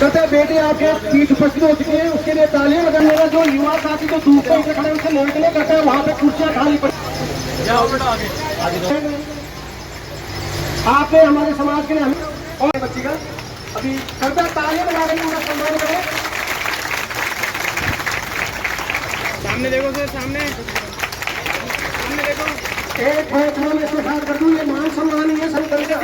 कहते बेटे आपके सीट उपस्थित हो चुकी है, उसके लिए तालियां बजाने मेरा जो युवा साथी जो दूसरे से खड़े उनसे निकले कहते हैं वहाँ पे कुर्सियां खाली पड़ी। आपने हमारे समाज के लिए और बच्ची का अभी करता तालियां बजा रही उनका सम्मान करें। सामने देखो सर, सामने देखो। एक मैं इसको साथ कर दूं, ये मान सम्मान ही है सभी तरीके से।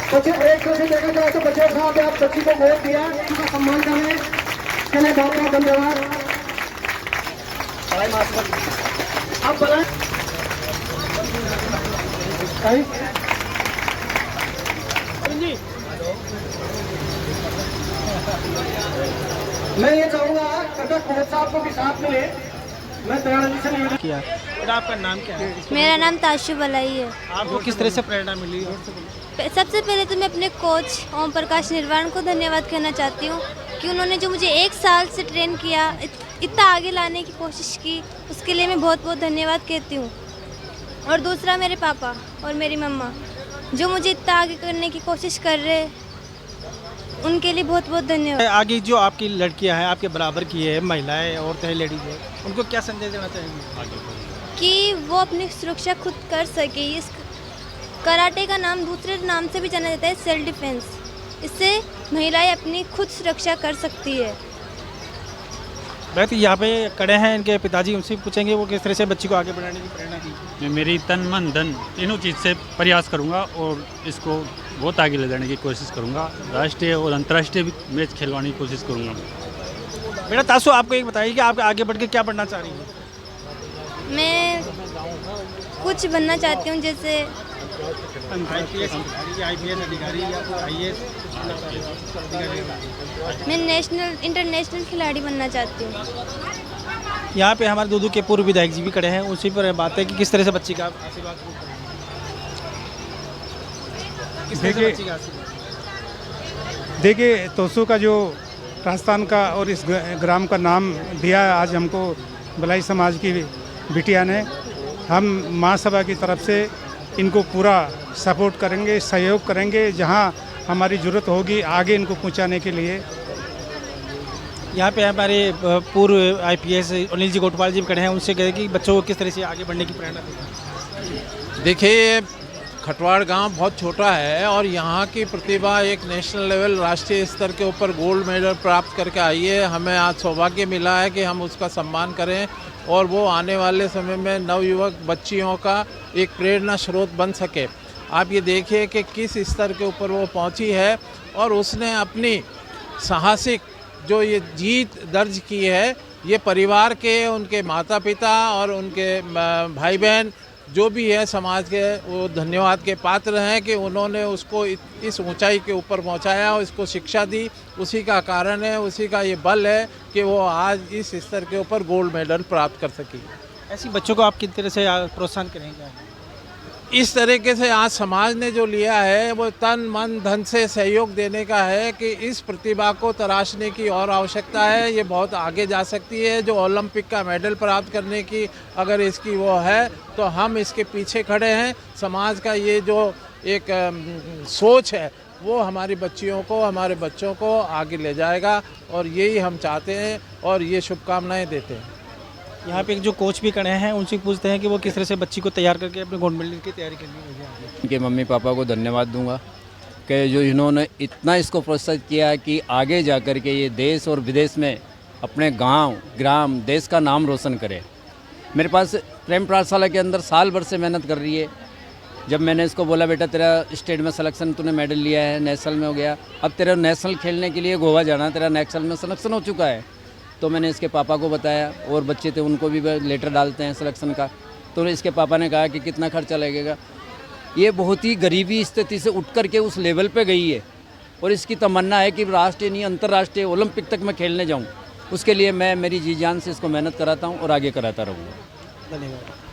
बच्चे एक तरह से देखा जाए तो बच्चे साहब आप बच्ची को वोट दिया, उसका सम्मान करें, चले बहुत बहुत धन्यवाद। अब बोला मैं ये चाहूंगा अगर कोच साहब को भी साथ मिले, मैं दयानंद से निवेदन किया। आपका नाम क्या है? मेरा नाम ताशु बलाई है। आपको किस तरह से प्रेरणा मिली? सबसे पहले तो मैं अपने कोच ओम प्रकाश निर्वाण को धन्यवाद कहना चाहती हूँ कि उन्होंने जो मुझे 1 साल से ट्रेन किया, इतना आगे लाने की कोशिश की, उसके लिए मैं बहुत बहुत धन्यवाद कहती हूँ। और दूसरा मेरे पापा और मेरी मम्मा जो मुझे इतना आगे करने की कोशिश कर रहे, उनके लिए बहुत बहुत धन्यवाद। आगे जो आपकी लड़कियां हैं, आपके बराबर की है, महिलाएं औरतें लेडीज हैं, उनको क्या संदेश देना चाहेंगे? कि वो अपनी सुरक्षा खुद कर सके। इस कराटे का नाम दूसरे नाम से भी जाना जाता है सेल्फ डिफेंस। इससे महिलाएं अपनी खुद सुरक्षा कर सकती है। मैं तो यहाँ पे खड़े हैं इनके पिताजी, उनसे पूछेंगे वो किस तरह से बच्ची को आगे बढ़ाने की प्रेरणा दी। मैं मेरी तन मन धन तीनों चीज़ से प्रयास करूँगा और इसको बहुत आगे ले जाने की कोशिश करूँगा। राष्ट्रीय और अंतर्राष्ट्रीय भी मैच खिलवाने की कोशिश करूँगा। बेटा तासु, आपको एक बताइए कि आप आगे बढ़ के क्या बनना चाह रही हैं? मैं कुछ बनना चाहती हूँ, जैसे IPS अधिकारी या IAS? मैं नेशनल इंटरनेशनल खिलाड़ी बनना चाहती हूँ। यहाँ पे हमारे दूदू के पूर्व विधायक जी भी खड़े हैं, उसी पर बात है कि किस तरह से बच्ची का आशीर्वाद, देखिए तोसू का जो राजस्थान का और इस ग्राम का नाम दिया है आज हमको बलाई समाज की बिटिया ने, हम महासभा की तरफ से इनको पूरा सपोर्ट करेंगे, सहयोग करेंगे, जहां हमारी ज़रूरत होगी आगे इनको पहुंचाने के लिए। यहाँ पे हमारे पूर्व IPS अनिल जी गोटवाल जी भी खड़े हैं, उनसे कहे कि बच्चों को किस तरह से आगे बढ़ने की प्रेरणा दें। देखिए खटवाड़ गांव बहुत छोटा है और यहाँ की प्रतिभा एक नेशनल लेवल राष्ट्रीय स्तर के ऊपर गोल्ड मेडल प्राप्त करके आई है। हमें आज सौभाग्य मिला है कि हम उसका सम्मान करें और वो आने वाले समय में नवयुवक बच्चियों का एक प्रेरणा स्रोत बन सके। आप ये देखिए कि किस स्तर के ऊपर वो पहुँची है और उसने अपनी साहसिक जो ये जीत दर्ज की है, ये परिवार के, उनके माता पिता और उनके भाई बहन जो भी है समाज के, वो धन्यवाद के पात्र हैं कि उन्होंने उसको इस ऊंचाई के ऊपर पहुंचाया और इसको शिक्षा दी। उसी का कारण है, उसी का ये बल है कि वो आज इस स्तर के ऊपर गोल्ड मेडल प्राप्त कर सकी। ऐसी बच्चों को आप किस तरह से प्रोत्साहन करेंगे? इस तरीके से आज समाज ने जो लिया है वो तन मन धन से सहयोग देने का है कि इस प्रतिभा को तराशने की और आवश्यकता है। ये बहुत आगे जा सकती है। जो ओलंपिक का मेडल प्राप्त करने की अगर इसकी वो है तो हम इसके पीछे खड़े हैं। समाज का ये जो एक सोच है वो हमारी बच्चियों को, हमारे बच्चों को आगे ले जाएगा और यही हम चाहते हैं और ये शुभकामनाएँ देते हैं। यहाँ पे एक जो कोच भी खड़े हैं, उनसे पूछते हैं कि वो किस तरह से बच्ची को तैयार करके अपने गोल्ड मेडल की तैयारी करनी है। उनके मम्मी पापा को धन्यवाद दूंगा कि जो इन्होंने इतना इसको प्रोत्साहित किया कि आगे जा कर के ये देश और विदेश में अपने गांव, ग्राम, देश का नाम रोशन करे। मेरे पास प्रेम पाठशाला के अंदर साल भर से मेहनत कर रही है। जब मैंने इसको बोला बेटा तेरा स्टेट में सिलेक्शन, तूने मेडल लिया है, नेशनल में हो गया, अब तेरा नेशनल खेलने के लिए गोवा जाना, तेरा नेशनल में सिलेक्शन हो चुका है, तो मैंने इसके पापा को बताया और बच्चे थे उनको भी लेटर डालते हैं सिलेक्शन का। तो इसके पापा ने कहा कि कितना खर्चा लगेगा। ये बहुत ही गरीबी स्थिति से उठ कर के उस लेवल पे गई है और इसकी तमन्ना है कि राष्ट्रीय नहीं अंतर्राष्ट्रीय ओलंपिक तक मैं खेलने जाऊं। उसके लिए मैं मेरी जी जान से इसको मेहनत कराता हूं और आगे कराता रहूँगा। धन्यवाद।